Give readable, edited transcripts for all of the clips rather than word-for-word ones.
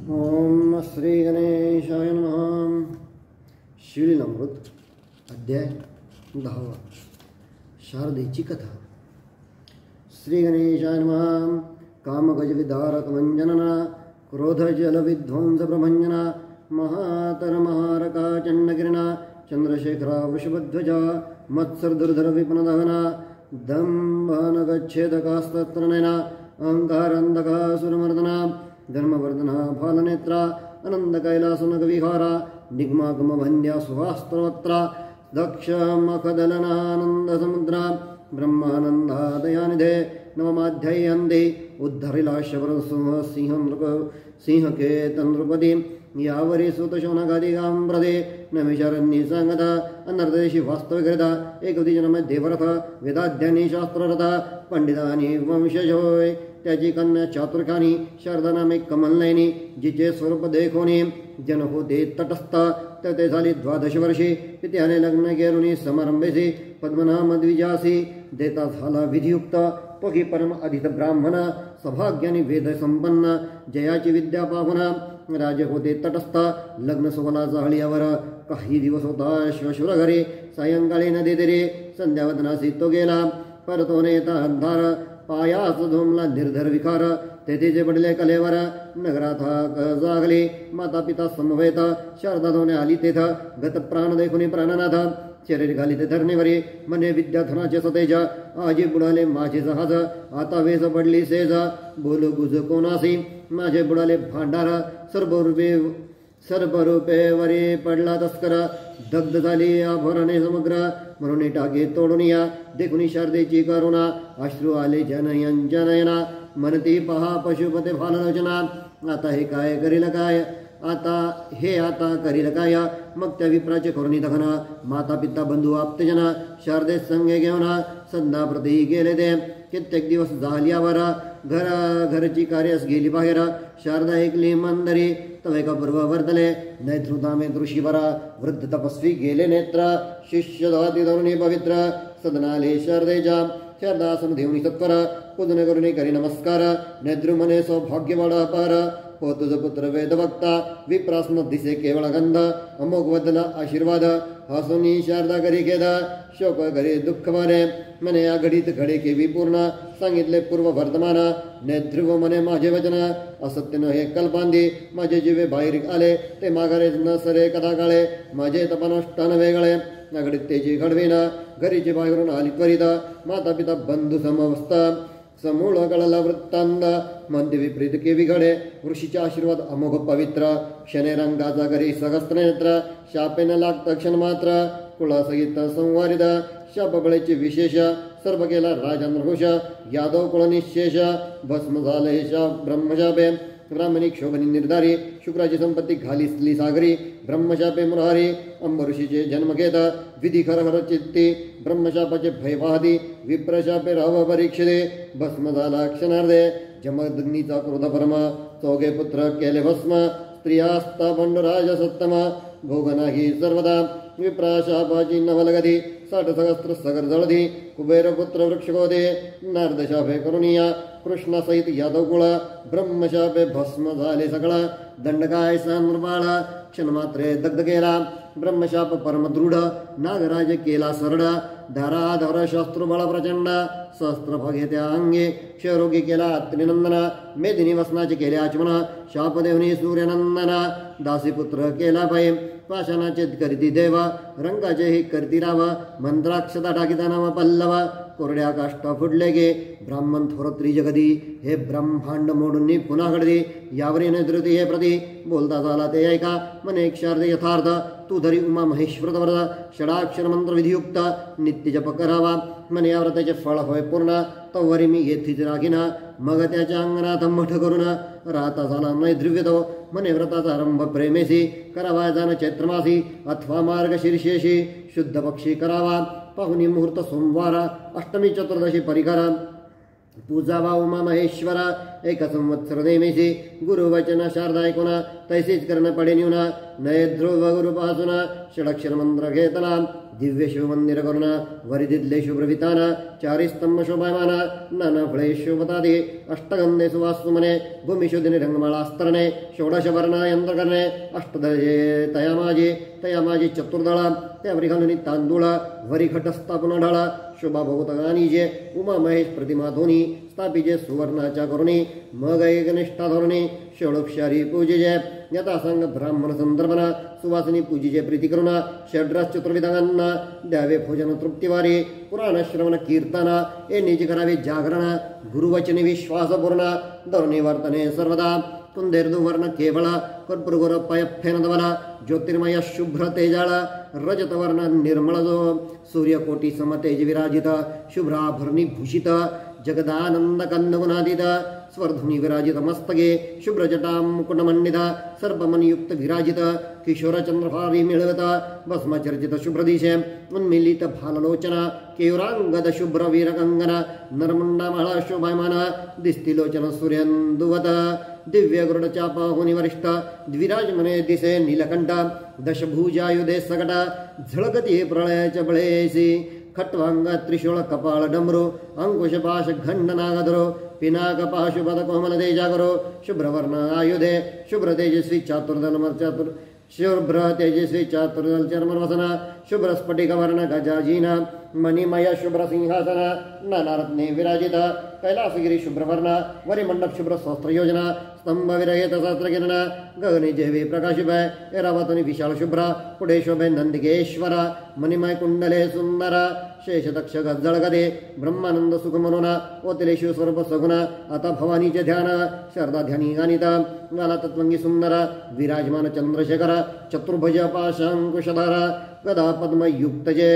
ओम श्री गणेशाय नमः. शिवलीलामृत अध्याय 10. शारदेची कथा. श्री गणेशाय नमः. कामगजविदारकमञ्जना क्रोधजलविध्वंसप्रभञ्जना महातरमहारका चण्डकिरणा चन्द्रशेखरा वृषभध्वजा मत्सरदुर्धरविपनदहना दम्भनगच्छेदकास्तत्रनयना अहङ्कारन्धकासुरमर्दना धर्मवर्धना फालनेत्रा अनन्दकैलासनगविहारा निगमागमवन्द्या सुहास्त्रवक्त्रा दक्षमखदलनानन्दसमुद्रा ब्रह्मानन्दादयानिधे नवमाध्याय्यन्ते उद्धरिलाशवरसिंहकेतनृपति यावरी सुतशौनकादिगाम्प्रदे नमिशरण्ये संगता अनर्देशि वास्तविकता एकवती जनमध्येवरथ वेदाध्यानी शास्त्ररथ पंडितानी वंशजोय त्याची कन्या चातुर्कानी शारदा नामे कमलनयनी जिचे स्वरूप देखोनी जन होते तटस्थ ते झाली 12 वर्षे पित्याने लग्न केरुनी समारंभेसी पद्मनाम द्विजासी देता झाला विधियुक्त पगी परम अधित ब्राह्मण सौभाग्यानी वेद संपन्न जयाची विद्या पावना राजे होते तटस्थ लग्न सोहळा जाहळीवर काही दिवस होता श्वशुर घरी सायंकाळी नदी तिरे संध्यावदनासी तो गेला परतोने येता अंधार पायास झोमला निर्धर विकार तेथे पडले कलेवर नगरात जागली माता पिता समवेत शारदा धोने आली तेथ गत प्राण देखुनी प्राणनाथ शरीर घाली ते धरणेवरी मने विद्याधनाचे सतेज आजी बुडाले माझे जहाज आता वेज पडली सेज बोलू गुज कोणासी माझे बुडाले भांडार सर्वरूपे वरी पडला तस्कर दग्ध झाली आभरणे समग्र म्हणून टाके तोडून या देखुनी शारदेची करुणा अश्रू आले जनयना मनती पहा पशुपते फाललोचना आता हे काय करील काय आता करील काय मग त्या विप्राचे करुणी दखन माता पिता बंधू आप्तजना शारदे संगे घेऊन संध्या प्रती गेले ते कित्येक दिवस झाल्यावर घरची कार्यास गेली बाहेर शारदा ऐकली मंदरी तवेका पूर्व वर्तले नैतृतामे ऋषीवरा वृद्ध तपस्वी गेले नेत्र शिष्य धाती धरुणी पवित्र सदनाले शारदेच्या शारदासन देवनी सत्वर पूजन करुणी करी नमस्कार नेद्रुमने सौभाग्यवाड अपार हो तुझ पुत्र वेदवक्ता विप्रास्म दिसे केवळ गंध अमोघ वदन आशीर्वाद हसुनी शारदा करी खेद शोक करी दुःख माने मने या घडीत घडे केवी पूर्ण सांगितले पूर्व वर्तमान नेध्रुव मने माझे वचन असत्य न हे कल्पांदी माझे जीवे बाहेर आले ते माघारे न सरे कथा काळे माझे तपनष्टान वेगळे घडीत तेजी घडविना घरीचे बाहेरून आली त्वरित माता पिता बंधू समवस्था समूळ कळला वृत्तांत मध्य विपरीत केवी घडे ऋषीचा आशीर्वाद अमोघ पवित्र क्षणे रंगाचा घरी सहस्त्रनेत्र शापेन लागत क्षण मात्र कुळासहित संवारित शापबळेचे विशेष सर्व केला राजा नृष यादव कुळ निशेष भस्म झाले शाप ब्रह्मशापे ब्राह्मणी क्षोभनी निर्धारी शुक्राची संपत्ती घालीसली सागरी ब्रह्मशापे मुरारी अंबऋषीचे जन्म घेत विधी खरहर चित्ती ब्रह्मशापाचे भयवादी विप्रशापे राव परीक्षिते भस्म झाला क्षणार्धे जमदग्नीचा क्रोध परम चौघे पुत्र केले भस्म स्त्रियास्ता बंडराज सत्तम भोग नाही सर्वदा विप्राशापाची नवलगधी 60 सहस्त्र सगर जळधी कुबेर पुत्र वृक्षगोदे नारदशापे करुणिया कृष्णासहित यादव कुळ ब्रह्मशापे भस्म झाले सगळा दंडकाय नृपाळ क्षणमात्रे दग्ध केला ब्रह्मशाप परमदृढ नागराज केला सरळ धाराधर शस्त्रुबळ प्रचंड सहस्त्र घेत्या अंगे क्षयरोगी केला त्रिनंदना मेदिनी वसनाचे केले आचमन शापदेवनी सूर्यनंदना दासीपुत्र केला भय पाषाणाचे करती देव रंगाचे हे करती राव मंत्राक्षता टाकीता नाव पल्लव कोरड्या काष्टा फुटले गे ब्राह्मण थोर त्रिजगदी हे ब्रह्मांड मोडून पुन्हा घडदी यावरी नेतृती हे प्रती बोलता झाला ते ऐका मने शारदे यथार्थ तू धरी उमा महेश्वर वरद षडाक्षर मंत्र विधियुक्त नित्य जप करावा मने या व्रताचे फळ होय पूर्ण तवरी मी येथीच राखीना मग त्याच्या अंगणात मठ करून राहता झाला नैद्रिव्यतो मने व्रताचा आरंभ प्रेमेसी करावा जाण चैत्रमासी अथवा मार्ग शीर्षेशी शुद्ध पक्षी करावा पाहुणी मुहूर्त सोमवार अष्टमी चतुर्दशी परिकर पूजावा उमा महेश्वर एक संवत्सर नेमेसी गुरुवचन शारदा ऐकुना तैसीच कर्ण पडे न्यूना नये ध्रुव गुरुपासुना षडक्षर मंत्र घेतना दिव्य शिवमंदिर करुणा वरिदिद्ले शुभ्रवितान चारी स्तंभ शोभायमान नाना फळे शोभतादि अष्टगंधे सुवासुमने भूमिशुद्धिनि रंगमाळास्तरणे षोडश वर्ण यंत्रकरणे अष्टदळे तयामाजी चतुर्दळ त्यावरी घालून तांदूळ वरी घटस्थापन ढाळ शोभा भोगतगानी जे उमा महेश प्रतिमा धोनी स्थापिजे सुवर्णाच्या करुणी मग एकनिष्ठा धोरणे षोडोपचारी पूजेजे यथासंग ब्राह्मण संदर्भना सुवासिनी पूजेचे प्रीती करुणा षड्रस चतुर्विधांना द्यावे भोजन तृप्तिवारी पुराण श्रवण कीर्तन हे निज करावे जागरण गुरुवचने विश्वासपूर्ण धोरणे वर्तने सर्वदा कुंदेर्दुवर्ण केवळ कर्पूरगोर पयफेनदवल ज्योतिर्मय शुभ्र तेजाळ रजतवर्ण निर्मळ जो सूर्यकोटी समतेज विराजित शुभ्राभरणी भूषित जगदानंद कन्नगुणादित स्वर्धुनी विराजित मस्तके शुभ्रजटां मुकुटमंडित सर्पमणियुक्त विराजित किशोरचंद्रहारी मिळवत भस्मचर्चित शुभ्रदिशे उन्मिलित भाललोचना केयुरांगद शुभ्र वीरकंगन नरमुंडा माळा शोभायमान दिस्तिलोचन सूर्यंदुवत दिव्य गरुड चापाहुनी वरिष्ठ द्विराजमने दिसे नीलकंठ दशभुजायुधे सकट झळकती प्रळयाच्या बळेसी खट्वांग त्रिशूळ कपाळ डमरू अंकुशपाश घंड नागधरो पिनाक पाशुपद कोमल तेजागरो शुभ्रवर्ण आयुधे शुभ्र तेजस्वी चातुर्दल शुभ्र तेजस्वी चातुर्दल चर्मवसना शुभ्र स्फटिक वर्ण गजाजीना मणिमय शुभ्र सिंहासन नानारत्ने विराजित कैलासगिरी शुभ्रवर्ण वरिमंडप शुभ्र सहस्त्र योजना स्तंभ विरहित सहस्रकिरण गगने जेवे प्रकाशिभय ऐरावतनी विशाल शुभ्र पुढे शोभे नंदिकेश्वर मणिमय कुंडले सुंदर शेषदक्ष गज्जळगदे ब्रह्मानंद सुखमनोना ओतिले शिवस्वरूप सगुण आता भवानीचे ध्यान शारदा ध्यानी गानिता गाला तत्वंगी सुंदर विराजमान चंद्रशेखर चतुर्भुज पाशांकुशधर गदा पद्मयुक्त जे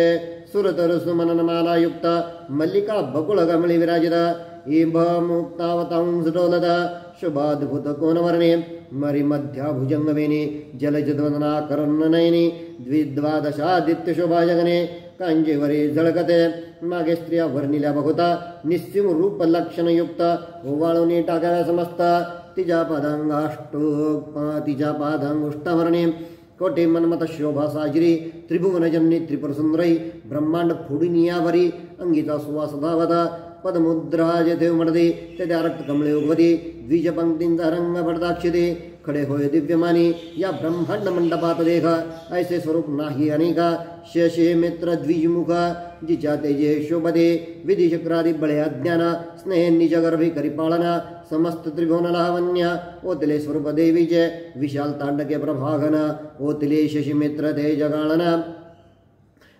सुरतर सुमननमाला युक्त मल्लिका बकुळ गमळी विराजित इभ मुक्तावतांस डोलद शुभाद्भुत कोनवर्णे मरिमध्या भुजंगवेणी जलजद्वदना करुणनयनी द्विद्वादशादित्य शोभा जगने कांजेवरी झळकते मागे स्त्रिया वर्णिल्या बघुता निस्सिम रूप लक्षणयुक्त ओवाळून टाकाव्या समस्त तिच्या पादांगुष्टवर्णे कोटे मनमत शोभा साजरी त्रिभुवनजन्नी त्रिपुरसुंदरी ब्रह्मांड फोडिनियावरी अंगीचा सुवास धावता पदमुद्रा जेथे उमटते त्या रक्त कमळे उगवती द्विजपंक्तींचा रंग पडदाक्षिते खडे होय दिव्यमानी या ब्रह्मांड मंडपात देख ऐसे स्वरूप नाही अनेका शशे मित्र द्विजमुख जिच्या तेजे शोभते विधिशक्रादी बळे अज्ञान स्नेह निजगर्भी करिपाळना समस्त त्रिभुवन लावण्य ओतले स्वरूप देवीचे विशाल तांडके प्रभागन ओतले शशी मित्र तेज गाळना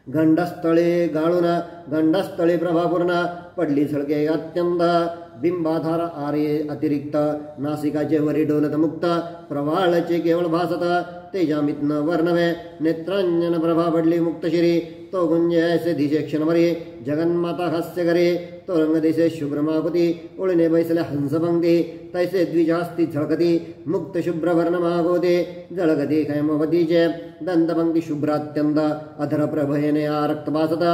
गंडस्थळे गाळून गंडस्थळे प्रभापूर्ण पडली झळके अत्यंत बिंबाधार आर्य अतिरिक्त नासिकाचे वरी डोलत मुक्त प्रवाळचे केवळ भासत तेजामितन वर्णवे नेत्रांजन प्रभा पडली मुक्तशिरी तो गुंज ऐसे दिशे क्षणवरी जगन्माता हास्य करे तो रंग दिसे शुभ्रमाकुती ओळीने बैसल्या हंसपंक्ती तैसे द्विजास्ती झळकती मुक्त शुभ्र वर्ण मागोते जळगती कैमवतीचे दंतपंक्ती शुभ्रात्यंत अधर प्रभयने आरक्त भासत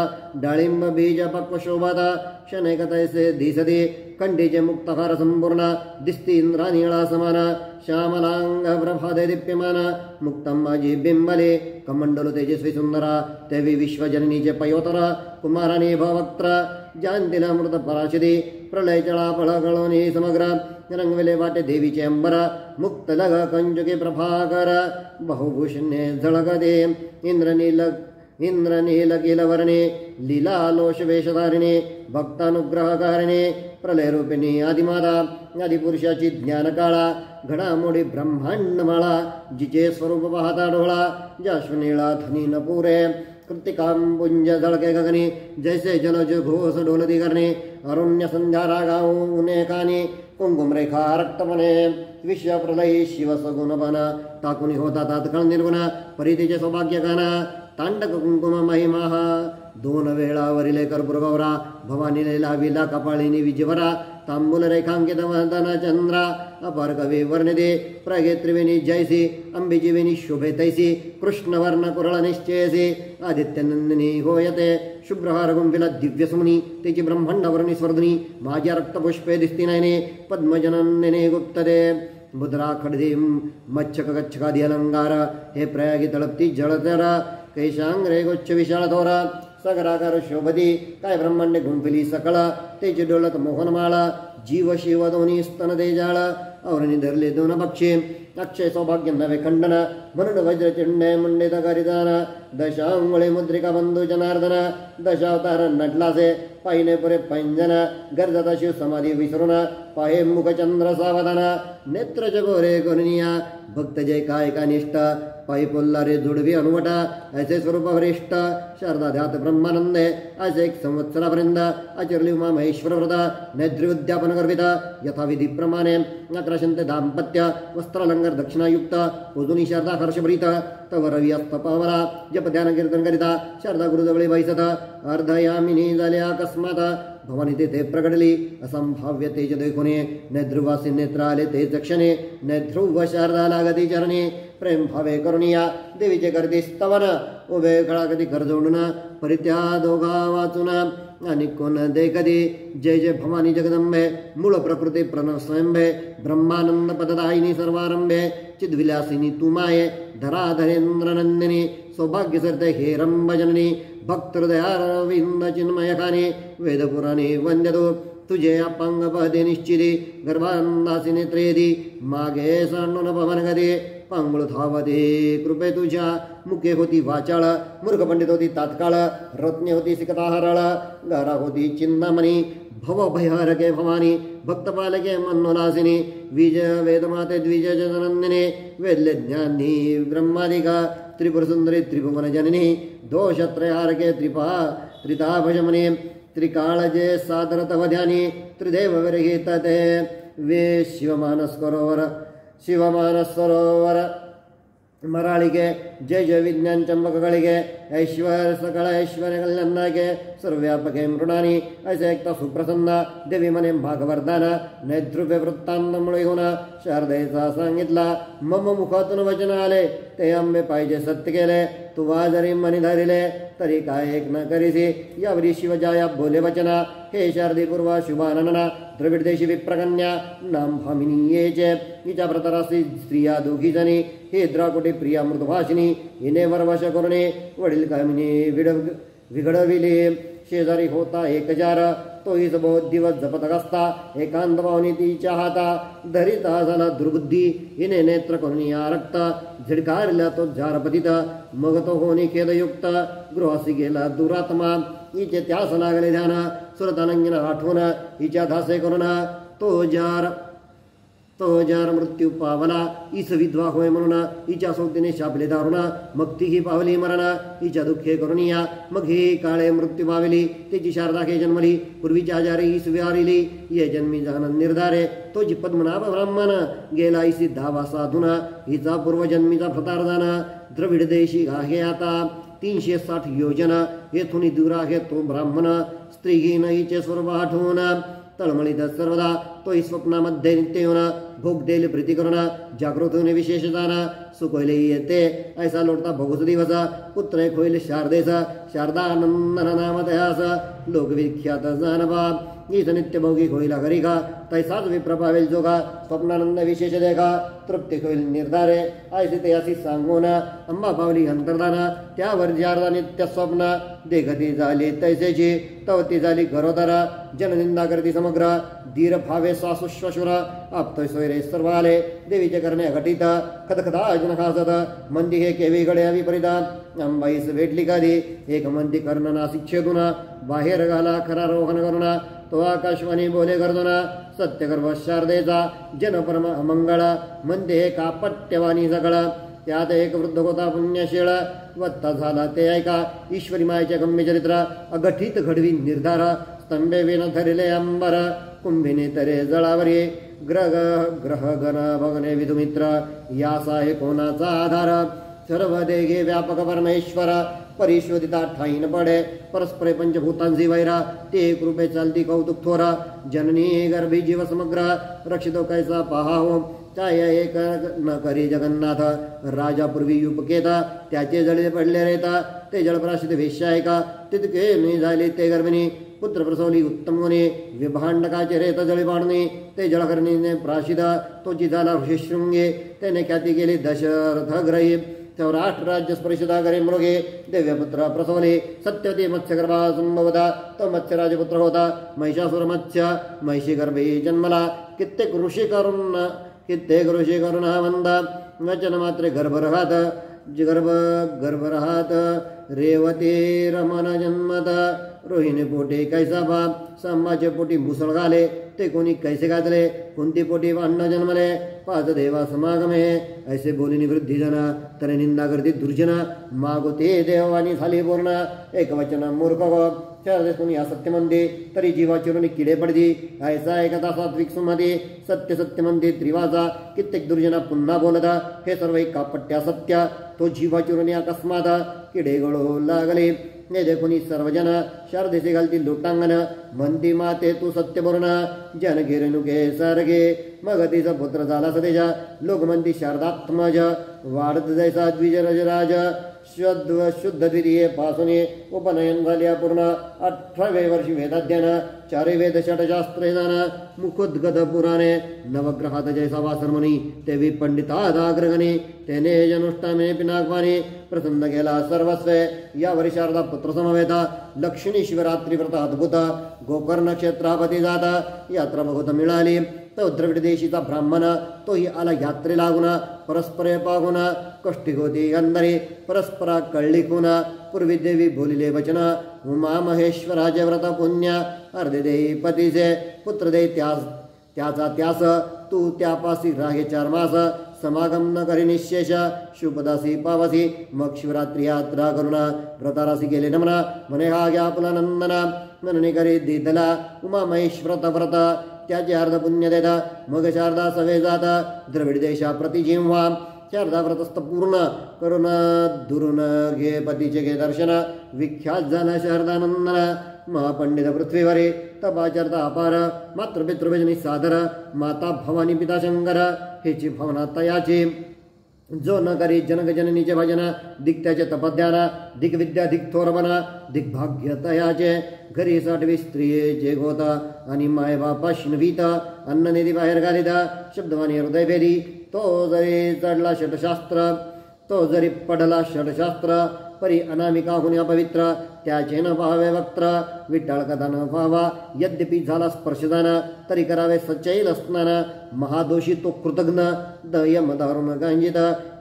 डाळिंब बीज पक्व शोभाता क्षणैक तैसे दिसती कंठीचे मुक्तहार संपूर्ण दिसती इंद्रानीळा समान श्यामलांग प्रभादे दीप्यमान मुक्तम माझी बिंबले कमंडलु तेजस्वी सुंदरा तेवी विश्वजननीचे पयोतर कुमाराने भवक्त्र जानतीला मृत पराशदी प्रलय चळा पळगळोनी समग्र रंगविले वाटे देवीचे अंबर मुक्त लग कंजुके प्रभाकर बहुभूषणे झळगदे इंद्रनील केलवर्णे लीलालोष वेशधारिणे भक्तानुग्रहकारिणे प्रलयरूपिणी आदिमाता आदिपुरुषाची ज्ञानकाळा घडामोडी ब्रह्मांडमाळा जिचे स्वरूप पाहता डोळा जाश्वनीळा धनी न पुरे कृतिकांबुंज झळके गगनी जैसे जलज घोष डोलती करणे अरुण्य संध्या रागाऊने कानी कुंकुमरेखा रक्तपणे विश्वप्रलयी शिवसगुणपण टाकुनी होता तात्काळ निर्गुण परितीचे सौभाग्यकाना तांडक कुंकुम महिमा दोन वेळा वरिले कर्पूरगौरा भवानीने लाविला कपाळीनी विजवरा तांबूल रेखांकित वदन चंद्रा अपार कवी वर्णिते प्रगे त्रिवेणी जयसी अंबेची वेणी शोभे तैसी कृष्णवर्ण कुरळ निश्चयसी आदित्यनंदिनी होयते शुभ्रहार गुंफिला दिव्यसुमनी त्याची ब्रह्मांडवर्णी स्वर्धनी माझ्या रक्तपुष्पे दिसती नयने पद्मजनन्दिने गुप्तते मुद्रा खडदी मच्छक गच्छकादी अलंकार हे प्रयागी तळपती जळतर कैशांग्रे गुच्छ विशाळ थोरा सगराकार शोभती काय ब्रह्मांडे गुंफिली सकळ तेची डोलत मोहनमाळा जीव शिव दोन्ही स्तन देजाळ औरणी धरले दोन पक्षी अक्षय सौभाग्य नवे खंडन म्हणून वज्रचिंडे मुंडित करितान दशांगुळे मुद्रिका बंधू जनार्दन दशावतार नटलासे पाहिने पुरे पैंजन गर्जता शिव समाधी विसरून पाहे मुखचंद्र सावधान नेत्र जगोरे करुनिया भक्त जय काय का निष्ठ पायी पोल्लारे जुडवी अनुवटा ऐसे स्वरूप वरिष्ठ शारदा ध्यात ब्रह्मानंदे असे एक संवत्सरापर्यंत आचरली उमा महेश्वर व्रत नेत्री उद्यापन गर्भिता यथाविधी प्रमाणे अक्रशंते दाम्पत्य वस्त्रलंगर दक्षिणायुक्त उजुनी शारदा हर्षभरीत तव रवी अस्त पावला जप ध्यान कीर्तन करिता शारदा गुरुजवळी बैसत अर्धयामिनी झाले अकस्मात भवानी तेथे प्रगडली असंभाव्य तेज देखुने नेध्रुवासी नेत्र आले ते क्षणे नेध्रुव शारदा लागती चरणे प्रेम भावे करुणिया देवीचे करते स्तवन उभे खळाकती करजोडून परित्या दोघा वाचून आणि कोण दे कधी जय जय भवानी जगदंबे मूळ प्रकृती प्रणव स्वयंभे ब्रह्मानंद पददायिनी सर्वारंभे चिद्विलासिनी तू माये धराधरेंद्र नंदिनी सौभाग्य सरते हे रंभजननी भक्तहृदयारविंद चिन्मयकाने वेदपुराणे वंद्यतो तुझे अपांग पदे निश्चिते गर्भांदासी नेत्रेदी मागे सांडून पवन गदे पांगुळ धावते कृपे तुझ्या मुखे होती वाचाळ मूर्ख पंडित होती तात्काळ रत्ने होती सिकताहरळ गारा होती चिंतामणी भव भयहरके भवानी भक्तपालके मनोनासिनी विज वेदमाते द्विज जनंदिने वेल्य ज्ञानी ब्रह्मादिका त्रिपुरसुंदरी त्रिभुवन जननी दोषत्रयारके त्रिताभजमने त्रिकाळजे सादर तव ध्यानी त्रिदेव विरहितते वे शिवमानस सरोवर मराळिके जय जय विज्ञान चंबकಗಳಿಗೆ ऐश्वर सकळ ऐश्वर्य कल्याणाके सर्वव्यापके मृणानी ऐसे एकता सुप्रसन्न देवी मने भागवर्धन नेतृत्व वृत्तांत मुळे होऊन शारदेचा सांगितला मम मुखातून वचन आले ते आंबे पाहिजे सत्य केले तू वाजरी मनी धरिले तरी काय एक न करीसी यावरी शिवजाया बोले वचना हे शारदी पूर्वा शुभानना द्रविड देशी विप्रकन्या नाम भामिनी येचे हिच्या प्रतरासी स्त्रिया दोघी जणी हे द्राकुटे प्रिया मृदुभाषिनी हिने वरवश करुणे वडील कामिनी विघडविले शेजारी होता एक जार तोही बहुत दिवस जपत असता एकांत भावनी तिच्या हाता धरिता झाला दुर्बुद्धी हिने नेत्र करुणी रक्त झिडकारला तो जार पतित मग तो होणे खेदयुक्त गृहासी गेला दुरात्मा हिचे त्यास लागले ध्यान सुरतानंगिन आठवण हिच्या धासे करून तो जार मृत्यू पावला ईस विधवा होय म्हणून हिच्या सोबतीने शापले दारुण मग तीही पावली मरण हिच्या दुःखे करुणिया मग ही काळे मृत्यू पावली त्याची शारदा खे जन्मली पूर्वीच्या आजारी ईस विहारिली ये जन्मी जाण निर्धारे तोची पद्मनाभ ब्राह्मण गेला ईसी धावा साधून हिचा पूर्वजन्मीचा प्रतार जाण द्रविड देशी आहे आता 360 योजना येथून दूर आहे तो ब्राह्मण स्त्रीहीन हिचे स्वरूप आठवून तळमळीत सर्वदा तो स्वप्नामध्ये नित्य येऊन भोग देईल प्रीती करून जागृत होणे विशेष जाण सुखोयले येते ऐसा लोटता भोगस दिवस पुत्र एक होईल शारदेचा शारदा नंदन नाम तयास लोकविख्यात जानबा ईस नित्य भौगिक होईल घरी का तैसाच विप्र पावेल जोगा स्वप्नानंद विशेष देखा तृप्ती होईल निर्धारे ऐसे ते अशी सांगून अंबा पावली अंतर्धान त्यावर शारदा नित्य स्वप्न देखती झाली तैसेची तवती झाली गरोदर जननिंदा करती समग्र धीर भावे सासु श्वशुर आपतोय सोयरे सर्व आले देवीचे करणे घटित खदखदा अजन खासत मंदी हे केवी गड्या विपरीत अंबाईस भेटली कधी एक मंदी कर्ण नासिक छेदून बाहेर घाला खरा रोहन करुण तो आकाशवाणी बोले गर्दन सत्यगर्भ शारदेचा जनपरम अमंगळ मंदी हे कापट्यवाणी सगळ त्यात एक वृद्ध होता पुण्यशीळ वत्ता झाला ते ऐका ईश्वरी मायेचे गम्य चरित्र अगठित घडवी निर्धार स्तंभे विन धरिले अंबर कुंभिने तरे जळावरी ग्रह गण भगने विधुमित्र यासा हे कोणाचा आधार सर्व देगे व्यापक परमेश्वर परिशोधिता ठाईन पडे परस्परे पंचभूतांची वैरा ते एक रूपे चालती कौतुक थोरा जननी गर्भी जीव समग्र रक्षितो कैसा पहा हो काय एक न करी जगन्नाथ राजा पूर्वी युपकेता त्याचे जळे पडले रेता ते जळप्राशित वेश्या आहे का तितके मी झाले ते गर्भिणी पुत्र प्रसवली उत्तम गुणे विभांडकाचे रेत जळी पाडणे ते जळकर्णीने प्राशिदा तोची झाला ऋषिशृंगे त्याने ख्याती केली दशरथ ग्रही सौराष्ट्र राज्य स्पर्शिता करे मृगे दिव्यपुत्र प्रसवले सत्यवती मत्स्यगर्भा संभवता तो मत्स्य राजपुत्र होता महिषासुर मत्स्य महिषी गर्भे जन्मला कित्येक ऋषी करून हा वंदा वचन मात्रे गर्भरहात गर्भरहात रेवते रमण जन्मत रोहिणी पोटी कैसा बाप संभाचे पोटी मुसळ घाले ते कोणी कैसे घातले कोणती पोटी भांडण जन्मले पाच देवा समागमे ऐसे बोलिनी वृद्धी जना तरी निंदा करती दुर्जना मागोते देवानी झाली पूर्ण एक वचन मूर्ख कोणी असत्य म्हणते तरी जीवाचिरून किडे पडती ऐसा एकता सात्विक सुमते सत्य म्हणते त्रिवाजा कित्येक दुर्जना पुन्हा बोलता हे सर्व एका पट्ट्या सत्य तो जीवाचिरून अकस्मात किडे गळू लागले हे देखुनी सर्वजन शारदेसे घालतील लोटांगण म्हणती माते तू सत्य बोर्ण जन गिरणुके सारगे मग तिचा पुत्र झाला सतेजा लोक म्हणती शारदात्मज वाढत जैसा द्विजराज शुद्ध द्वितीय पासून उपनयन झाले पूर्ण 18वे वर्षी वेदाध्ययन 4 वेद षटशास्त्रे जाण मुखोद्गत पुराणे नवग्रहात जैसा वासरमुनी ते पंडितादाग्रगणी तेने जनुष्टामे पिनाकवाने प्रसन्न गेला सर्वस्व या वर्षार्धा पुत्र समवेता लक्ष्मी शिवरात्री व्रत अद्भुत गोकर्ण क्षेत्रापती जाता यात्रा बघत मिळाली तो द्रविड देशीचा ब्राह्मण तोही आला यात्रे लागून परस्परे पागुन कष्टी होती अंधरी परस्परा कळली कुणा पूर्वी देवी बोलिले वचन उमा महेश्वराचे व्रत पुण्य अर्धे देई पतीचे पुत्र दे त्याचा त्यास तू त्यापासी राहे 4 मास समागम न करी निशेष शुभदासी पावसी मग शिवरात्री यात्रा करुणा व्रतारासी गेले नमना म्हणे हा घ्या आपला नंदना मनने करी दिदला उमा महेश्वरत व्रत त्याचे अर्ध पुण्य देता मग शारदा सवे जाता द्रविड देशा प्रति जिव्हा शारदा व्रतस्थ पूर्ण करून दुरून घे पतीचे घे दर्शन विख्यात झाला शारदानंदन महापंडित पृथ्वीवरे तपाचरता अपार मात्र पितृभजनी सादर माता भवानी पिता शंकर हेची भावना तयाची जो न करी जनक जननीचे भजन दिग्त्याचे तपध्यान दिग्विद्या दिग्थोरबना दिग्भाग्य तयाचे घरी 60 स्त्रियेचे गोता आणि मायबापाश्नवीत अन्न निधी बाहेर घालिता शब्दवाणी हृदय भेदी तो जरी चढला षटशास्त्र तो जरी पडला षटशास्त्र परी अनामिका होणे अपवित्र त्याचे न पाहावे वक्त्र विठ्ठल कथा न पाहावा यद्यपि झाला स्पर्शदान तरी करावे सच्चैल स्नान महादोषी तो कृतघ्न दयम दारुण गांजित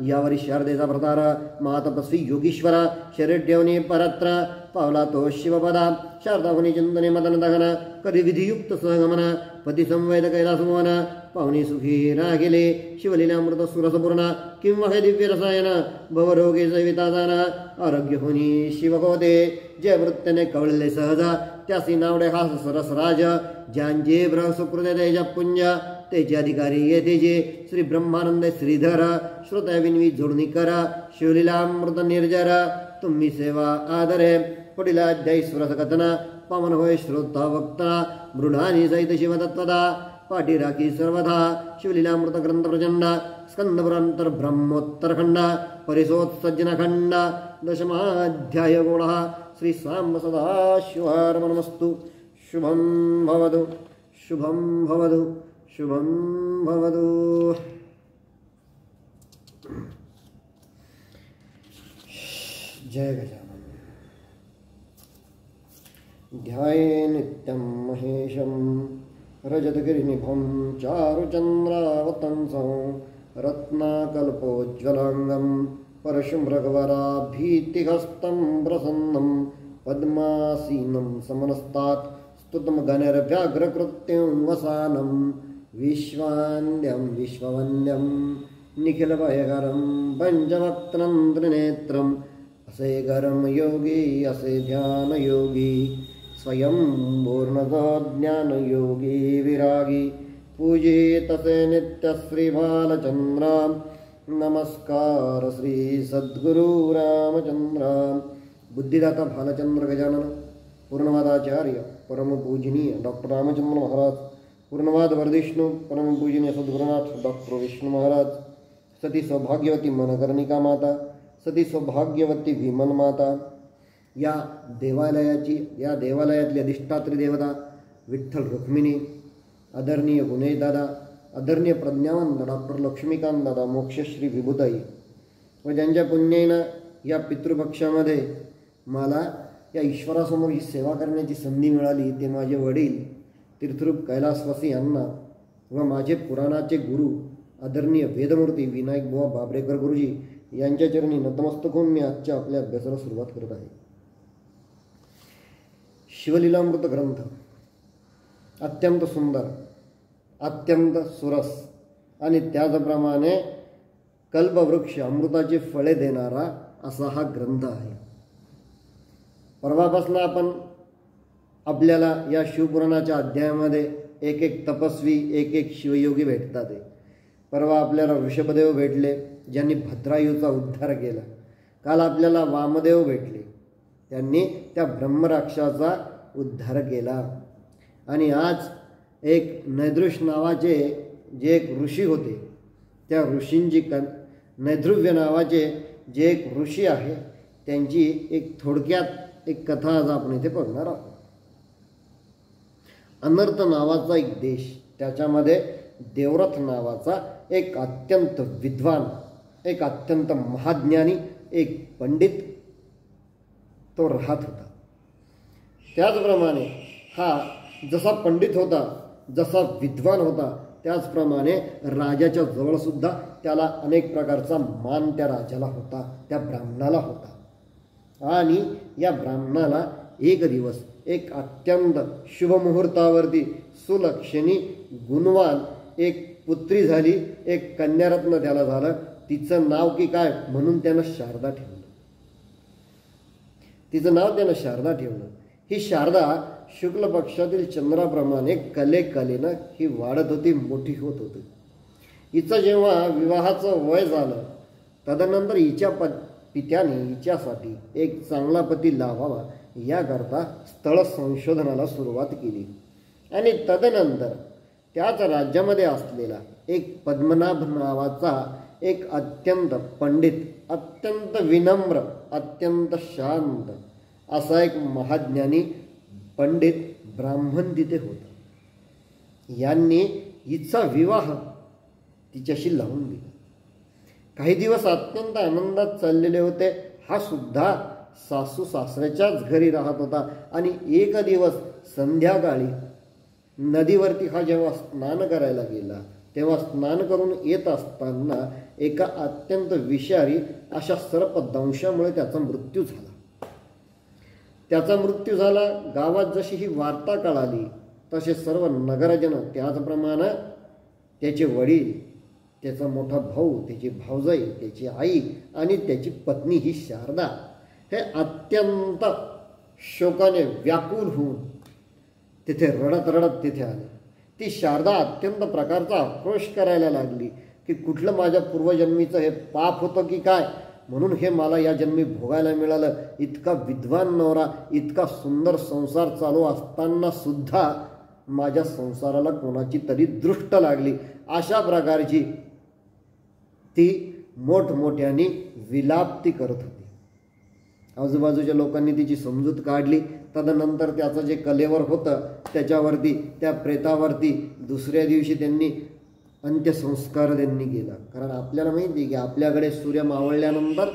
यावरी शारदेचा प्रतार महातपस्वी योगीश्वर शरीर ठेवणे परत्र पावला तो शिवपदा शारदा होणे चिंतने मदन दहन कधी विधियुक्त सहगमन पती संवेद कैलासभवन पाहुणे सुखी रागिले शिवलीलामृत सुरसपूर्ण किंवा हे दिव्य रसायन भवरोगे सविता जाण आरोग्य होणी शिव होते जे वृत्तीने कवळले सहज त्यासी नावडे हा सरसराज ज्यांचे ब्रहसुकृत तेज पुंज तेचे अधिकारी येते जे श्री ब्रह्मानंद श्रीधर श्रोता विनवी जोडणी करा शिवलीलामृत निर्जर तुम्ही सेवा आदरे पुढील अध्यायी सुरस कथना पावन होय श्रोता वक्ता मृडानी सहित शिवतत्वदा पाठी राखी सर्वधा शिवलीलामृत ग्रंथ प्रचंड स्कंदपुरांतर ब्रह्मोत्तरखंड परिसोत्सज्जनखंड दशमाध्याय गोळः श्री सांब सदाशिवार्पणमस्तु शुभं भवतु शुभं भवतु शुभं भवतु जय गजानन ध्याये नित्यं महेशं रजतगिरिनिभं चारुचन्द्रावतंसं रत्नाकल्पोज्ज्वलाङ्गं परशुमृगवराभीतिहस्तं प्रसन्नं पद्मासीनं समनस्तात् स्तुतं गणैर्व्याघ्रकृत्यं वसानं विश्वान्द्यं विश्ववन्द्यं निखिलभयकरं पञ्चवक्त्रं त्रिनेत्रम् असे गरम योगी असे ध्यान योगी स्वयं पूर्णतो ज्ञान योगी विरागी पूजित से नित्य श्री बालचंद्र नमस्कार श्री सद्गुरु रामचंद्र बुद्धिदाता भालचंद्र गजानन, पूर्णवादाचार्य परमपूजनीय डॉक्टर रामचंद्र महाराज, पूर्णवाद वर्धिष्णू परमपूजनीय सद्गुरुनाथ डॉक्टर विष्णू महाराज, सती सौभाग्यवती मनकर्णिका माता, सती सौभाग्यवती भीमन माता, या देवालयातली अधिष्ठात्री देवता विठ्ठल रुक्मिणी, आदरणीय गुणेश दादा, आदरणीय प्रज्ञावंत डॉक्टर लक्ष्मीकांत दादा, मोक्षश्री विभूताई, व ज्यांच्या पुण्याईनं या पितृपक्षामध्ये मला या ईश्वरासमोर ही सेवा करण्याची संधी मिळाली ते माझे वडील तीर्थरूप कैलासवासी यांना व माझे पुराणाचे गुरु आदरणीय वेदमूर्ती विनायक बुवा बाबरेकर गुरुजी यांच्या चरणी नतमस्तक होऊन मी आजच्या आपल्या अभ्यासाला सुरुवात करत आहे. शिवलीलामृत ग्रंथ अत्यंत सुंदर, अत्यंत सुरस आणि त्याचप्रमाणे कल्पवृक्ष अमृताची फळे देणारा असा हा ग्रंथ आहे. परवापासून आपण आपल्याला या शिवपुराणाच्या अध्यायामध्ये एक एक तपस्वी, एक एक शिवयोगी भेटतात. परवा आपल्याला ऋषभदेव भेटले ज्यांनी भद्रायूचा उद्धार केला. काल आपल्याला वामदेव भेटले, त्यांनी त्या ब्रह्मराक्षाचा उद्धार केला. आणि आज एक नैदृश नावाचे जे एक ऋषी होते, त्या ऋषींची नैदृव्य नावाचे जे एक ऋषी आहे त्यांची एक थोडक्यात एक कथा आज आपण इथे बघणार आहोत. अनर्थ नावाचा एक देश, त्याच्यामध्ये देवरथ नावाचा एक अत्यंत विद्वान, एक अत्यंत महाज्ञानी एक पंडित तो राहत होता. त्याचप्रमाणे हा जसा पंडित होता, जसा विद्वान होता, त्याचप्रमाणे राजाच्या जवळसुद्धा त्याला अनेक प्रकारचा मान त्या राजाला होता, त्या ब्राह्मणाला होता. आणि या ब्राह्मणाला एक दिवस एक अत्यंत शुभमुहूर्तावरती सुलक्षणी गुणवान एक पुत्री झाली, एक कन्यारत्न त्याला झालं. तिचं नाव की काय म्हणून त्यानं शारदा ठेवलं. तिचं नाव त्यानं शारदा ठेवलं. ही शारदा शुक्ल पक्षातील चंद्राप्रमाणे कलेनं ही वाढत होती, मोठी होत होती. हिचं जेव्हा विवाहाचं वय झालं तदनंतर हिच्या पित्याने हिच्यासाठी एक चांगला पती लावावा याकरता स्थळ संशोधनाला सुरुवात केली. आणि तदनंतर त्याच राज्यामध्ये असलेला एक पद्मनाभ नावाचा एक अत्यंत पंडित, अत्यंत विनम्र, अत्यंत शांत असा एक महाज्ञानी पंडित ब्राह्मण तिथे होता. यांनी हिचा विवाह तिच्याशी लावून दिला. काही दिवस अत्यंत आनंदात चाललेले होते. हा सुद्धा सासू सासऱ्याच्याच घरी राहत होता. आणि एक दिवस संध्याकाळी नदीवरती हा जेव्हा स्नान करायला गेला तेव्हा स्नान करून येत असताना एका अत्यंत विषारी अशा सर्पदंशामुळे त्याचा मृत्यू झाला. त्याचा मृत्यू झाला. गावात जशी ही वार्ता कळाली तसे सर्व नगरजन, त्याचप्रमाणे त्याचे वडील, त्याचा मोठा भाऊ, त्याची भावजाई, त्याची आई आणि त्याची पत्नी ही शारदा हे अत्यंत शोकाने व्याकुल होऊन तिथे रडत रडत तिथे आले. ती शारदा अत्यंत प्रकारचा आक्रोश करायला लागली की कुठलं माझ्या पूर्वजन्मीचं हे पाप होतं की काय, म्हणून हे मला या जन्मी भोगायला मिळालं. इतका विद्वान नवरा, इतका सुंदर संसार चालू असताना सुद्धा माझ्या संसाराला कोणाची तरी दृष्ट लागली. अशा प्रकारची ती मोठमोठ्याने विलाप ती करत होती. आजूबाजूच्या लोकांनी तिची समजूत काढली. तदनंतर त्याचं जे कलेवर होतं त्याच्यावरती, त्या प्रेतावरती दुसऱ्या दिवशी त्यांनी अंत्यसंस्कार त्यांनी केला. कारण आपल्याला माहिती आहे की आपल्याकडे सूर्य मावळल्यानंतर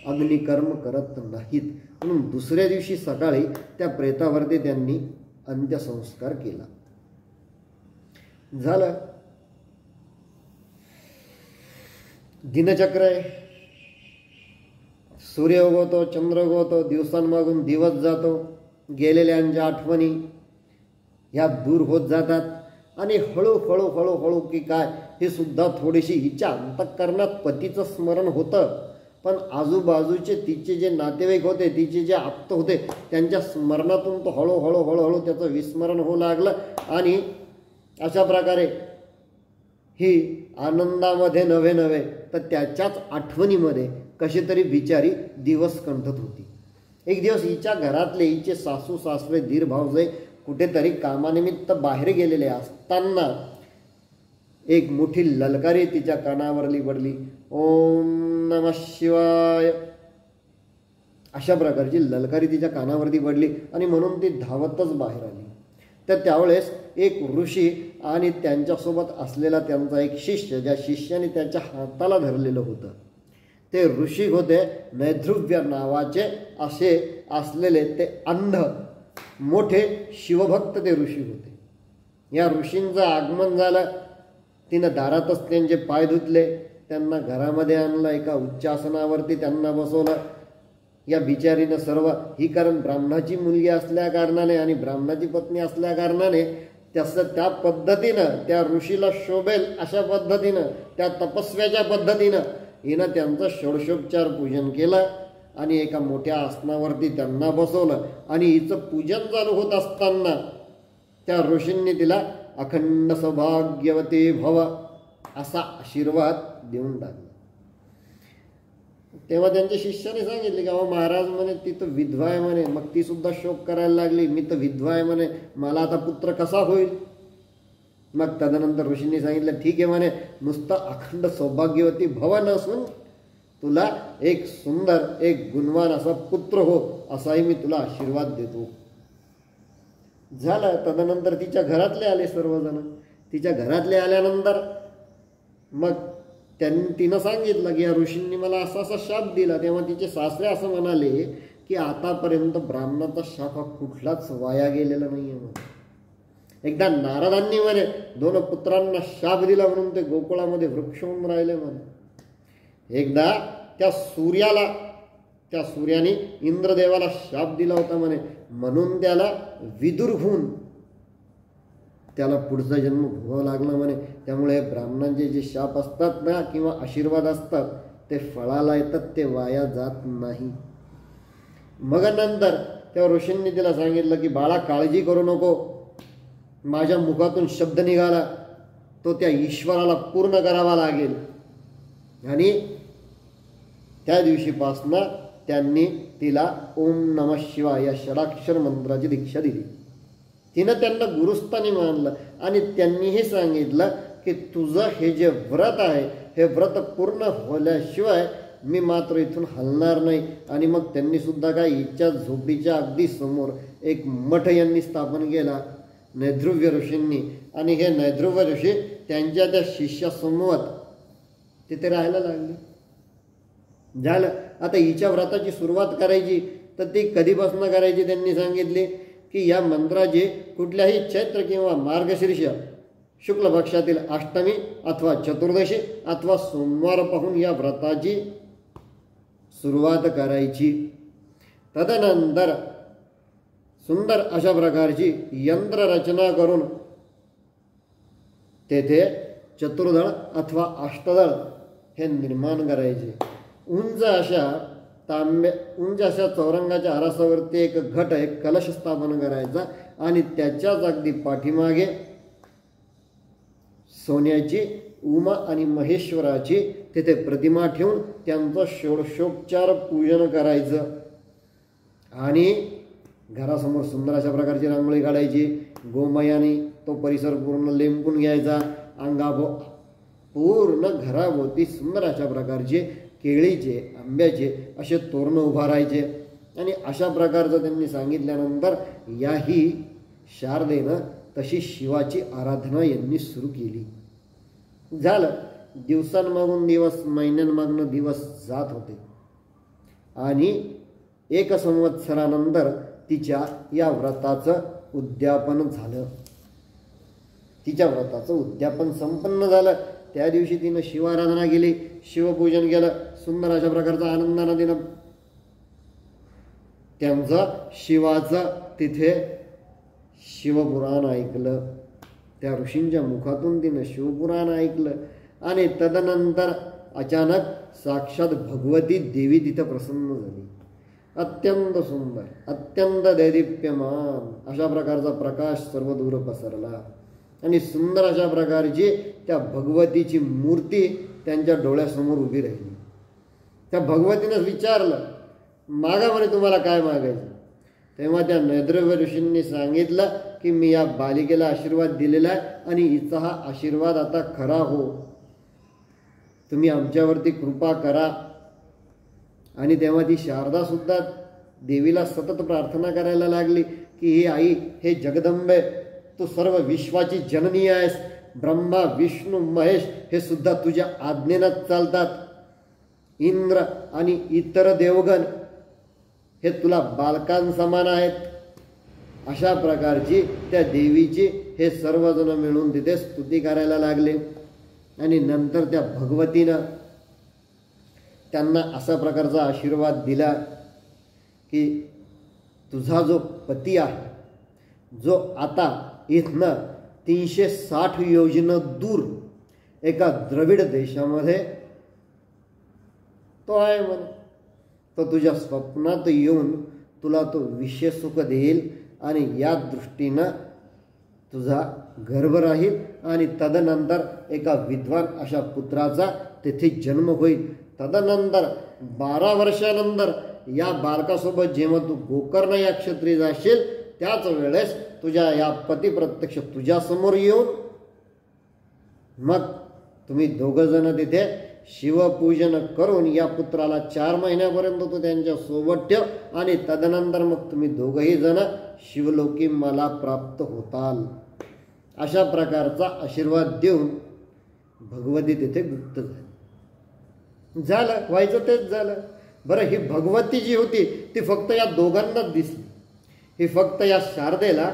अग्निकर्म करत नाहीत, म्हणून दुसऱ्या दिवशी सकाळी त्या प्रेतावरती त्यांनी अंत्यसंस्कार केला. झालं. दिनचक्र आहे. सूर्य उगवतो, चंद्र उगवतो, दिवसांमागून दिवस जातो. गेलेल्यांच्या आठवणी ह्या दूर होत जातात. आणि हळूहळू हळूहळू की काय हे सुद्धा थोडीशी हिच्या अंतःकरणात पतीचं स्मरण होतं. पण आजूबाजूचे तिचे जे नातेवाईक होते, तिचे जे आप्त होते, त्यांच्या स्मरणातून तो हळूहळू हळूहळू त्याचं विस्मरण होऊ लागलं. आणि अशा प्रकारे ही आनंदामध्ये नव्हे तर त्याच्याच आठवणीमध्ये कशी तरी बिचारी दिवस कंठत होती. एक दिवस हिच्या घरातले हिचे सासू सासरे दीर भावजे कुठेतरी कामानिमित्त बाहेर गेलेले असताना एक मोठी ललकारी तिच्या कानावरली पडली, ओम नमः शिवाय, अशा प्रकारची ललकारी तिच्या कानावरती पडली आणि म्हणून ती धावतच बाहेर आली. तर त्यावेळेस एक ऋषी आणि त्यांच्यासोबत असलेला त्यांचा एक शिष्य, ज्या शिष्याने त्याच्या हाताला धरलेलं होतं, ते ऋषी होते नैध्रुव्य नावाचे असे असलेले ते अंध मोठे शिवभक्त ते ऋषी होते. या ऋषींचं आगमन झालं. तिनं दारातच त्यांचे पाय धुतले, त्यांना घरामध्ये आणलं, एका उच्चासनावरती त्यांना बसवलं. या बिचारीनं सर्व ही, कारण ब्राह्मणाची मुलगी असल्या कारणाने आणि ब्राह्मणाची पत्नी असल्या कारणाने तसं त्या पद्धतीनं त्या ऋषीला शोभेल अशा पद्धतीनं, त्या तपस्व्याच्या पद्धतीनं हिनं त्यांचं षोडशोपचार पूजन केलं आणि एका मोठ्या आसनावरती त्यांना बसवलं. आणि हिचं पूजन चालू होत असताना त्या ऋषींनी तिला अखंड सौभाग्यवती भव असा आशीर्वाद देऊन टाकला. तेव्हा त्यांच्या शिष्याने सांगितले की अहो महाराज म्हणे ती तर विधवा आहे म्हणे. मग ती सुद्धा शोक करायला लागली, मी तर विधवा आहे म्हणे, मला आता पुत्र कसा होईल. मग तदनंतर ऋषींनी सांगितलं ठीक आहे म्हणे, नुसतं अखंड सौभाग्यवती भव नसून तुला एक सुंदर एक गुणवान असा पुत्र हो, असाही मी तुला आशीर्वाद देतो. झालं. तदनंतर तिच्या घरातले आले सर्वजण. तिच्या घरातले आल्यानंतर मग तिनं सांगितलं की या ऋषींनी मला असा असा शाप दिला. तेव्हा तिचे सासरे असं म्हणाले की आतापर्यंत ब्राह्मणाचा शाप हा कुठलाच वाया गेलेला नाही आहे म्हणे. एकदा नारदांनी म्हणे 2 पुत्रांना शाप दिला म्हणून ते गोकुळामध्ये वृक्ष होऊन राहिले म्हणे. एकदा त्या सूर्याने इंद्रदेवाला शाप दिला होता म्हणे, म्हणून त्याला विदुर होऊन त्याला पुढचा जन्म भोगावा लागला म्हणे. त्यामुळे ब्राह्मणांचे जे शाप असतात ना किंवा आशीर्वाद असतात ते फळाला येतात, ते वाया जात नाही. मग नंतर त्या ऋषींनी तिला सांगितलं की बाळा काळजी करू नको, माझ्या मुखातून शब्द निघाला तो त्या ईश्वराला पूर्ण करावा लागेल. आणि त्या दिवशीपासनं त्यांनी तिला ओम नमः शिवाय या षडाक्षर मंत्राची दीक्षा दिली. तिनं त्यांना गुरुस्थानी मानलं आणि त्यांनीही सांगितलं की तुझं हे जे व्रत आहे हे व्रत पूर्ण होल्याशिवाय मी मात्र इथून हलणार नाही. आणि मग त्यांनी सुद्धा काय हिच्या झोपडीच्या अगदी समोर एक मठ यांनी स्थापन केला नैध्रुव्य ऋषींनी. आणि हे नैध्रुव्य ऋषी त्यांच्या त्या शिष्यासमोर तिथे राहायला लागले. झालं. आता हिच्या व्रताची सुरुवात करायची तर ती कधीपासून करायची त्यांनी सांगितले की या मंत्राची कुठल्याही चैत्र किंवा मार्गशीर्ष शुक्ल पक्षातील अष्टमी अथवा चतुर्दशी अथवा सोमवार पाहून या व्रताची सुरुवात करायची. तदनंतर सुंदर अशा प्रकारची यंत्र रचना करून तेथे चतुर्दळ अथवा अष्टदळ हे निर्माण करायचे. उंच अशा चौरंगाच्या आरासावरती एक घट एक कलश स्थापन करायचा आणि त्याच्याच अगदी पाठीमागे सोन्याची उमा आणि महेश्वराची तिथे प्रतिमा ठेवून त्यांचं षोडशोपचार पूजन करायचं. आणि घरासमोर सुंदर अशा प्रकारची रांगोळी काढायची. गोमयाने तो परिसर पूर्ण लेंपून घ्यायचा. पूर्ण घराभोवती सुंदर अशा प्रकारचे केळीचे आंब्याचे असे तोरणं उभारायचे. आणि अशा प्रकारचं त्यांनी सांगितल्यानंतर याही शारदेनं तशी शिवाची आराधना यांनी सुरू केली. झालं. दिवसांमागून दिवस महिन्यांमागून दिवस जात होते आणि 1 संवत्सरानंतर तिच्या या व्रताचं उद्यापन झालं. तिच्या व्रताचं उद्यापन संपन्न झालं. त्या दिवशी तिनं शिवाराधना केली, शिवपूजन केलं. सुंदर अशा प्रकारचा आनंदानं तिनं त्यांचं शिवाचं तिथे शिवपुराण ऐकलं. त्या ऋषींच्या मुखातून तिनं शिवपुराण ऐकलं. आणि तदनंतर अचानक साक्षात भगवती देवी तिथं प्रसन्न झाली. अत्यंत सुंदर अत्यंत दैदिप्यमान अशा प्रकारचा प्रकाश सर्वदूर पसरला आणि सुंदर अशा प्रकारची त्या भगवतीची मूर्ती त्यांच्या डोळ्यासमोर उभी राहिली. त्या भगवतीनं विचारलं मागा म्हणे तुम्हाला काय मागायचं. तेव्हा त्या नैद्रव्य ऋषींनी सांगितलं की मी या बालिकेला आशीर्वाद दिलेला आहे आणि हिचा हा आशीर्वाद आता खरा हो, तुम्ही आमच्यावरती कृपा करा. आणि तेव्हा ती शारदा सुद्धा देवीला सतत प्रार्थना करायला लागली की हे आई, हे जगदंबे, तू सर्व विश्वाची जननी आहेस. ब्रह्मा विष्णू महेश हे सुद्धा तुझ्या आज्ञेनंच चालतात. इंद्र आणि इतर देवगण हे तुला बालकांसमान आहेत. अशा प्रकारची त्या देवीची हे सर्वजण मिळून तिथे स्तुती करायला लागले. आणि नंतर त्या भगवतीनं त्यांना असा प्रकारचा आशीर्वाद दिला की तुझा जो पती आहे, जो आता इथनं 360 योजनं दूर एका द्रविड देशामध्ये तो आहे म्हणे, तो तुझ्या स्वप्नात येऊन तुला तो विशेष सुख देईल आणि या दृष्टीनं तुझा गर्भ राहील आणि तदनंतर एका विद्वान अशा पुत्राचा तेथे जन्म होईल. तदनंतर 12 वर्षानंतर या बालकासोबत जेव्हा तू गोकर्ण या क्षेत्री जाशील त्याच वेळेस तुझ्या या पती प्रत्यक्ष तुझ्यासमोर येऊन मग तुम्ही दोघंजण तिथे शिवपूजन करून या पुत्राला 4 महिन्यापर्यंत तू त्यांच्या सोबत ठेव आणि तदनंतर मग तुम्ही दोघंही जण शिवलोकी मला प्राप्त होताल. अशा प्रकारचा आशीर्वाद देऊन भगवती तिथे गुप्त झालं. व्हायचं तेच झालं. बरं, ही भगवती जी होती ती फक्त या दोघांनाच दिसली. ही फक्त या शारदेला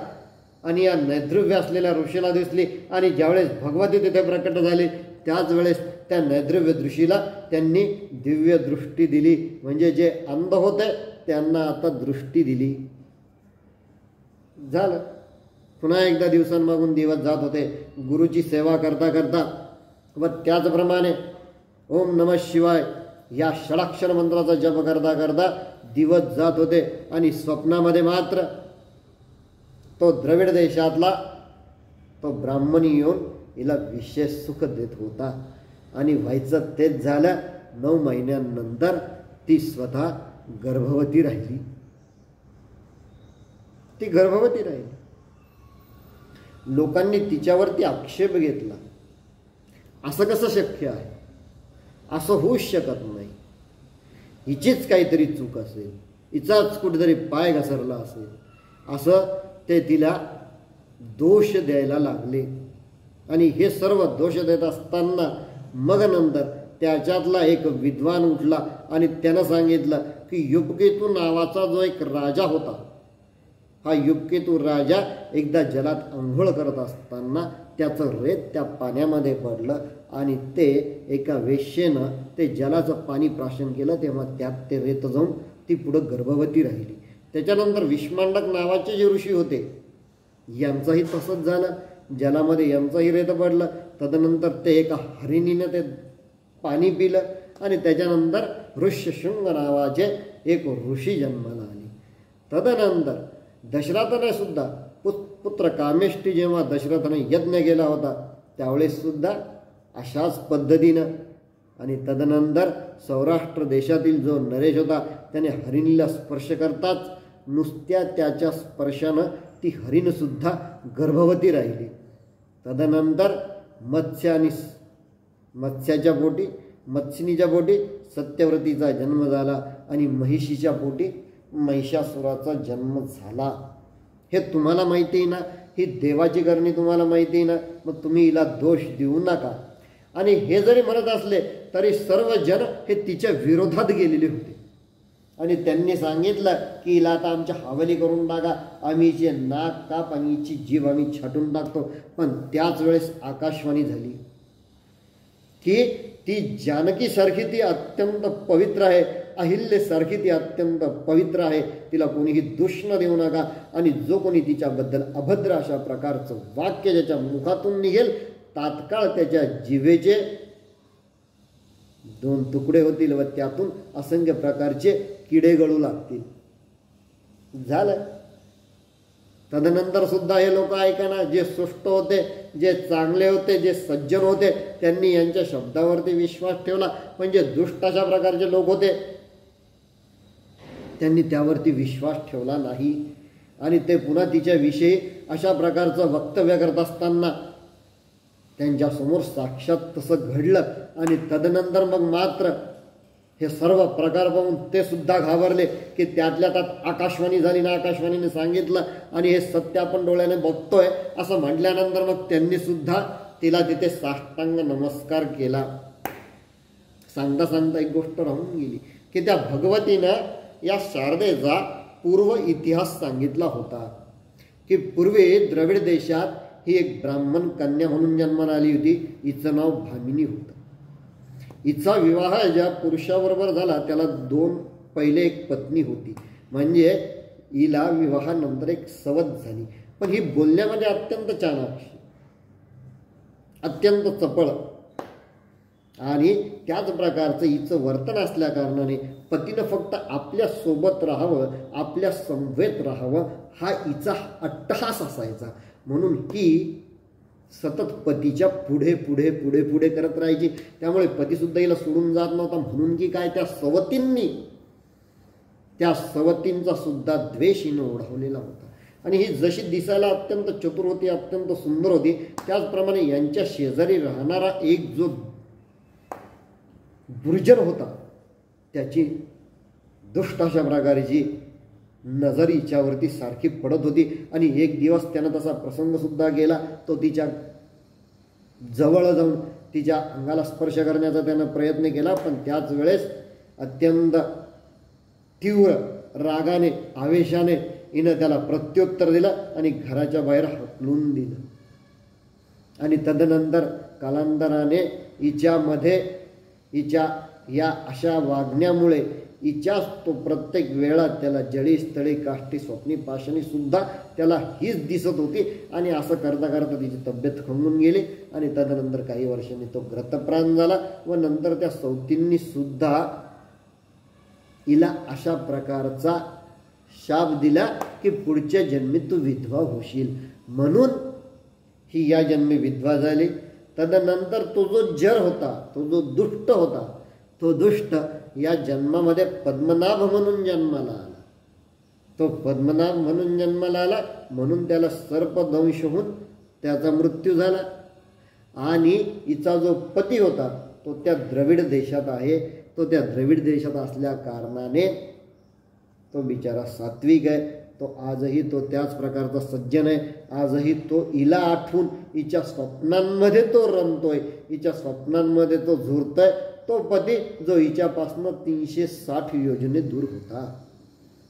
आणि या नैद्रव्य असलेल्या ऋषीला दिसली. आणि ज्यावेळेस भगवती तिथे प्रकट झाली त्याच वेळेस त्या नैद्रव्य ऋषीला त्यांनी दिव्य दृष्टी दिली. म्हणजे जे अंध होते त्यांना आता दृष्टी दिली. झालं. पुन्हा एकदा दिवसांमागून दिवस जात होते. गुरुची सेवा करता करता व त्याचप्रमाणे ओम नमः शिवाय या षडाक्षर मंत्राचा जप करता करता दिवस जात होते. आणि स्वप्नामध्ये मात्र तो द्रविड देशातला तो ब्राह्मणी येऊन हिला विशेष सुख देत होता. आणि व्हायचं तेच झालं. 9 महिन्यांनंतर ती स्वतः गर्भवती राहिली. ती गर्भवती राहिली. लोकांनी तिच्यावरती आक्षेप घेतला. असं कसं शक्य आहे? असं होऊच शकत नाही. हिचीच काहीतरी चूक असेल, हिचाच कुठेतरी पाय घसरला असेल, असं ते तिला दोष द्यायला लागले. आणि हे सर्व दोष देत असताना मग नंतर त्याच्यातला एक विद्वान उठला आणि त्यानं सांगितलं की युपकेतू नावाचा जो एक राजा होता, हा युपकेतू राजा एकदा जलात आंघोळ करत असताना त्याचं रेत त्या पाण्यामध्ये पडलं आणि ते एका वेश्येनं ते जलाचं पाणी प्राशन केलं. तेव्हा त्यात ते रेत जाऊन ती पुढं गर्भवती राहिली. त्याच्यानंतर विष्मांडक नावाचे जे ऋषी होते यांचंही तसंच झालं. जलामध्ये यांचंही रेत पडलं. तदनंतर ते एका हरिणीनं ते पाणी पिलं आणि त्याच्यानंतर ऋष्यशृंग नावाचे एक ऋषी जन्माला आले. तदनंतर दशरथाने सुद्धा पुत्र कामेष्टी जेव्हा दशरथाने यज्ञ केला होता त्यावेळेस सुद्धा अशाच पद्धतीनं. आणि तदनंतर सौराष्ट्र देशातील जो नरेश होता त्याने हरिणीला स्पर्श करताच नुसत्या त्याच्या स्पर्शानं ती हरिणसुद्धा गर्भवती राहिली. तदनंतर मत्स्याच्या पोटी मत्स्यिनीच्या पोटी सत्यव्रतीचा जन्म झाला आणि महिषीच्या पोटी महिषासुराचा जन्म झाला. हे तुम्हाला माहिती आहे ना, ही देवाची करणी तुम्हाला माहिती आहे ना, मग तुम्ही हिला दोष देऊ नका. आणि हे जरी म्हणत असले तरी सर्व जन हे तिच्या विरोधात गेलेले होते आणि त्यांनी सांगितलं की हिला आता आमच्या हवाली करून टाका, आम्ही हिचे नाक काप आणि हिची जीभ आम्ही छाटून टाकतो. पण त्याच वेळेस आकाशवाणी झाली की ती जानकीसारखी ती अत्यंत पवित्र आहे, अहिल्यासारखी ती अत्यंत पवित्र आहे, तिला कोणीही दूषण देऊ नका. आणि जो कोणी तिच्याबद्दल अभद्र अशा प्रकारचं वाक्य ज्याच्या मुखातून निघेल तात्काळ त्याच्या जिभेचे 2 तुकडे होतील व त्यातून असंख्य प्रकारचे किडे गळू लागतील. झालं. तदनंतर सुद्धा हे लोक ऐकाना, जे सुष्ट होते, जे चांगले होते, जे सज्जन होते, त्यांनी यांच्या शब्दावरती विश्वास ठेवला. म्हणजे दुष्ट अशा प्रकारचे लोक होते त्यांनी त्यावरती विश्वास ठेवला नाही आणि ते पुन्हा तिच्याविषयी अशा प्रकारचं वक्तव्य करत असताना त्यांच्यासमोर साक्षात तसं घडलं आणि तदनंतर मग मात्र हे सर्व प्रकार पाहून ते सुद्धा घाबरले की त्यातल्या त्यात आकाशवाणी झाली ना, आकाशवाणीने सांगितलं आणि हे सत्य आपण डोळ्याने बघतोय असं म्हटल्यानंतर मग त्यांनी सुद्धा तिला तिथे साष्टांग नमस्कार केला. सांगता सांगता एक गोष्ट राहून गेली की त्या भगवतीनं या शारदेचा पूर्व इतिहास सांगितला होता की पूर्वी द्रविड देशात ही एक ब्राह्मण कन्या म्हणून जन्माला आली होती. हिचं नाव भामिनी होतं. हिचा विवाह ज्या पुरुषाबरोबर झाला त्याला पहिले एक पत्नी होती, म्हणजे हिला विवाहानंतर एक सवत झाली. पण ही बोलण्यामध्ये अत्यंत चाणाक्ष, अत्यंत चपळ आणि त्याच प्रकारचं हिचं वर्तन असल्या कारणाने पतीनं फक्त आपल्या सोबत राहावं, आपल्या समवेत राहावं हा हिचा अट्टहास असायचा. म्हणून ही सतत पतीच्या पुढे पुढे पुढे पुढे करत राहायची. त्यामुळे पतीसुद्धा हिला सोडून जात नव्हता. म्हणून की काय त्या सवतींचा सुद्धा द्वेष हिनं ओढवलेला होता. आणि ही जशी दिसायला अत्यंत चतुर होती, अत्यंत सुंदर होती, त्याचप्रमाणे यांच्या शेजारी राहणारा एक जो दुर्जन होता त्याची दुष्ट अशा प्रकारची नजर हिच्यावरती सारखी पडत होती. आणि एक दिवस त्यानं तसा प्रसंग सुद्धा गेला. तो तिच्या जवळ जाऊन तिच्या अंगाला स्पर्श करण्याचा त्यानं प्रयत्न केला, पण त्याच वेळेस अत्यंत तीव्र रागाने, आवेशाने हिनं त्याला प्रत्युत्तर दिलं आणि घराच्या बाहेर हकलून दिलं. आणि तदनंतर कालांतराने हिच्या या अशा वागण्यामुळे हिच्याच तो प्रत्येक वेळा त्याला जळी स्थळी काष्टी स्वप्नी पाशणी सुद्धा त्याला हीच दिसत होती. आणि असं करता करता तिची तब्येत खंगून गेली आणि तदनंतर काही वर्षांनी तो ग्रतप्राण झाला. व नंतर त्या सौतींनी सुद्धा हिला अशा प्रकारचा शाप दिला की पुढच्या जन्मी तू विधवा होशील. म्हणून ही या जन्मी विधवा झाली. तदनंतर तो जो जर होता, तो जो दुष्ट होता, तो दुष्ट या जन्मामध्ये पद्मनाभ म्हणून जन्माला आला. तो पद्मनाभ म्हणून जन्माला आला म्हणून त्याला सर्पदंश होऊन त्याचा मृत्यू झाला. आणि हिचा जो पती होता तो त्या द्रविड देशात आहे. तो त्या द्रविड देशात असल्या कारणाने तो बिचारा सात्विक आहे. तो आजही तो त्याच प्रकारचा सज्जन आहे. आजही तो हिला आठवून हिच्या स्वप्नांमध्ये तो रमतोय, हिच्या स्वप्नांमध्ये तो झुरतोय. तो पती जो हिच्यापासनं 360 योजने दूर होता,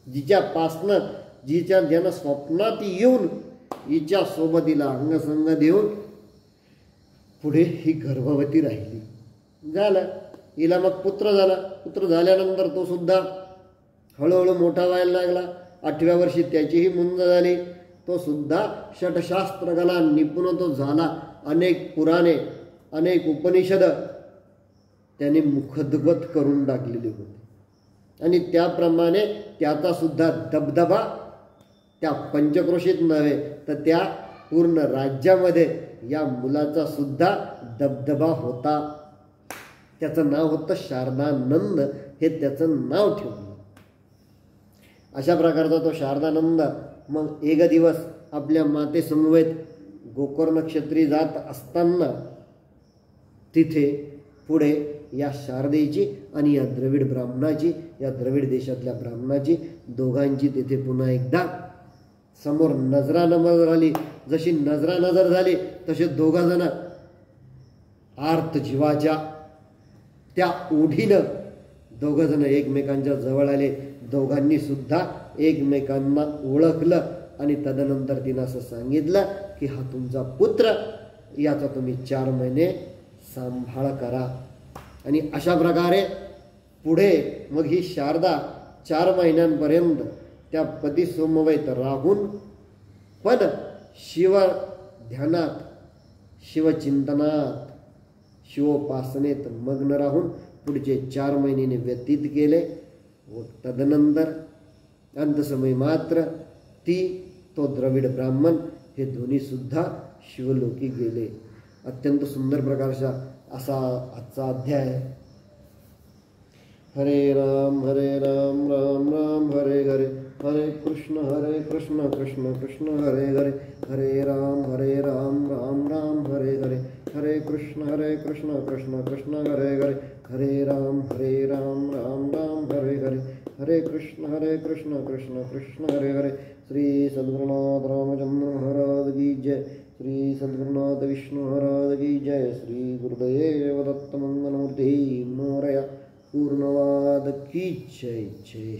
ज्यानं स्वप्नात येऊन हिच्या सोबत हिला अंगसंग देऊन पुढे ही गर्भवती राहिली. झालं, हिला मग पुत्र झाला. पुत्र झाल्यानंतर तो सुद्धा हळूहळू मोठा व्हायला लागला. 8व्या वर्षी त्याचीही मुंज झाली. तो सुद्धा षटशास्त्रकला निपुण तो झाला. अनेक पुराणे, अनेक उपनिषद त्याने मुखद्गत करून टाकलेले होते. आणि त्याप्रमाणे त्याचा सुद्धा दबदबा त्या पंचक्रोशीत नव्हे तर त्या पूर्ण राज्यामध्ये या मुलाचा सुद्धा दबदबा होता. त्याचं नाव होतं शारदानंद, हे त्याचं नाव ठेवलं. अशा प्रकारचा तो शारदानंद मग एक दिवस आपल्या मातेसमवेत गोकर्ण क्षेत्री जात असताना तिथे पुढे या शारदेची आणि या द्रविड ब्राह्मणाची, या द्रविड देशातल्या ब्राह्मणाची दोघांची तिथे पुन्हा एकदा समोर नजरानजर झाली. जशी नजरानजर झाली तसे दोघंजण आर्त जीवाच्या त्या ओढीनं दोघंजण एकमेकांच्या जवळ आले. दोघांनी सुद्धा एकमेकांना ओळखलं आणि तदनंतर तिनं असं सांगितलं की हा तुमचा पुत्र, याचा तुम्ही 4 महिने सांभाळ करा. आणि अशा प्रकारे पुढे मग ही शारदा 4 महिन्यांपर्यंत त्या पतीसमवेत राहून पण शिव ध्यानात, शिवचिंतनात, शिवोपासनेत मग्न राहून पुढचे 4 महिने व्यतीत केले. व तदनंतर अंतसमयी मात्र तो द्रविड ब्राह्मण हे दोन्ही सुद्धा शिवलोकी गेले. अत्यंत सुंदर प्रकारचा असा आजचा अध्याय. हरे राम राम राम हरे हरे, हरे कृष्ण कृष्ण कृष्ण हरे हरे, हरे राम राम राम हरे हरे, हरे कृष्ण कृष्ण कृष्ण हरे हरे, हरे राम राम राम हरे हरे, हरे कृष्ण कृष्ण कृष्ण हरे हरे। श्री सद्गुरुनाथ रामचंद्र महाराज की जय, श्री सद्गुरुनाथ विष्णु महाराज की जय, श्री गुरुदेव दत्त मंगलमूर्ति मोरया। पूर्णवाद की जय। जय श्री